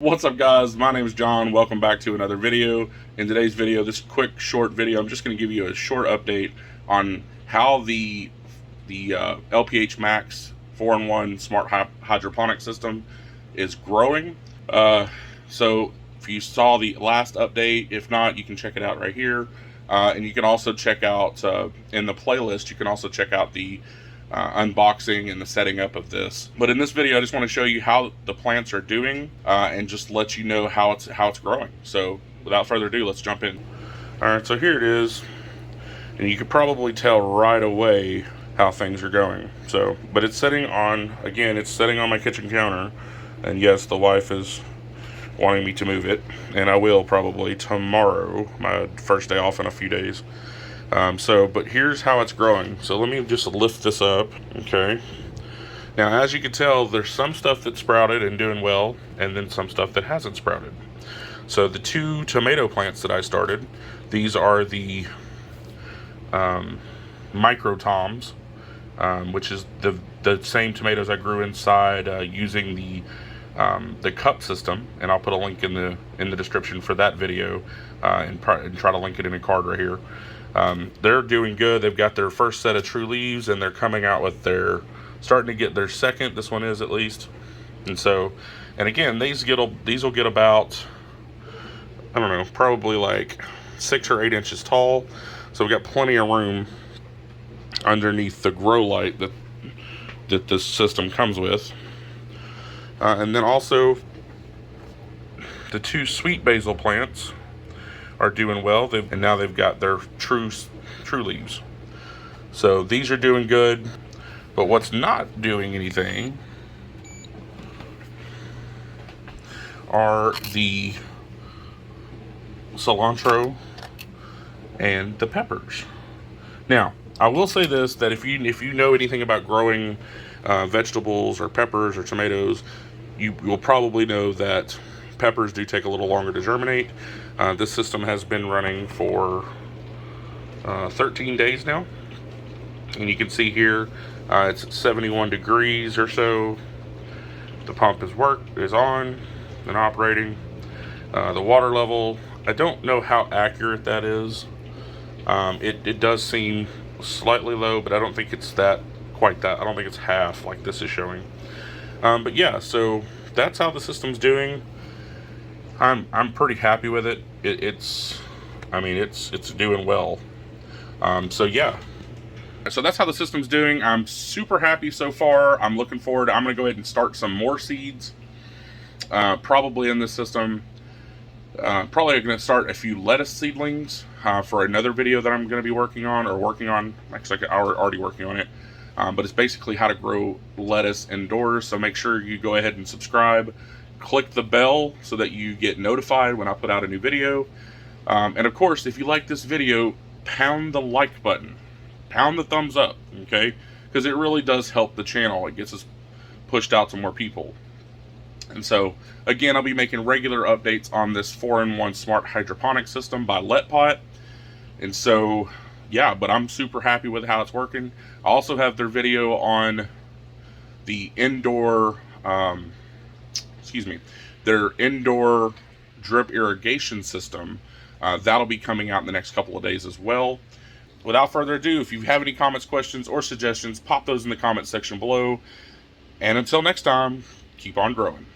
What's up, guys? My name is John. Welcome back to another video. In today's video, this quick short video, I'm just going to give you a short update on how the LPH Max 4-in-1 Smart Hydroponics System is growing. So if you saw the last update, if not, you can check it out right here. And you can also check out in the playlist, you can also check out the unboxing and the setting up of this. But in this video, I just want to show you how the plants are doing and just let you know how it's growing. So without further ado, let's jump in. All right, so here it is, and you could probably tell right away how things are going. So, but it's sitting on, again, it's sitting on my kitchen counter, and yes, the wife is wanting me to move it, and I will probably tomorrow, my first day off in a few days. But here's how it's growing. So let me just lift this up, okay? Now, as you can tell, there's some stuff that sprouted and doing well, and then some stuff that hasn't sprouted. So the two tomato plants that I started, these are the micro toms, which is the same tomatoes I grew inside using the cup system, and I'll put a link in the description for that video, and try to link it in a card right here. They're doing good. They've got their first set of true leaves, and they're coming out with starting to get their second. This one is, at least. And again, these will get about, I don't know, probably like 6 or 8 inches tall. So we've got plenty of room underneath the grow light that this system comes with. And then also the two sweet basil plants are doing well, and now they've got their true leaves. So these are doing good, but what's not doing anything are the cilantro and the peppers. Now, I will say this, that if you know anything about growing vegetables or peppers or tomatoes, you will probably know that peppers do take a little longer to germinate. This system has been running for 13 days now, and you can see here it's at 71 degrees or so. The pump is on and operating. The water level, I don't know how accurate that is. It does seem slightly low, but I don't think it's quite that. I don't think it's half like this is showing. But yeah, so that's how the system's doing. I'm pretty happy with it. It's doing well. So yeah. So that's how the system's doing. I'm super happy so far. I'm looking forward. I'm going to go ahead and start some more seeds. Probably in this system. Probably going to start a few lettuce seedlings for another video that I'm going to be working on. Actually, I'm already working on it. But it's basically how to grow lettuce indoors. So make sure you go ahead and subscribe. Click the bell so that you get notified when I put out a new video. And of course, if you like this video, pound the like button. Pound the thumbs up, okay? Because it really does help the channel. It gets us pushed out to more people. And so, again, I'll be making regular updates on this 4-in-1 Smart Hydroponics System by LetPot. And so, yeah, but I'm super happy with how it's working. I also have their video on the indoor, their indoor drip irrigation system. That'll be coming out in the next couple of days as well. Without further ado, if you have any comments, questions, or suggestions, pop those in the comment section below. And until next time, keep on growing.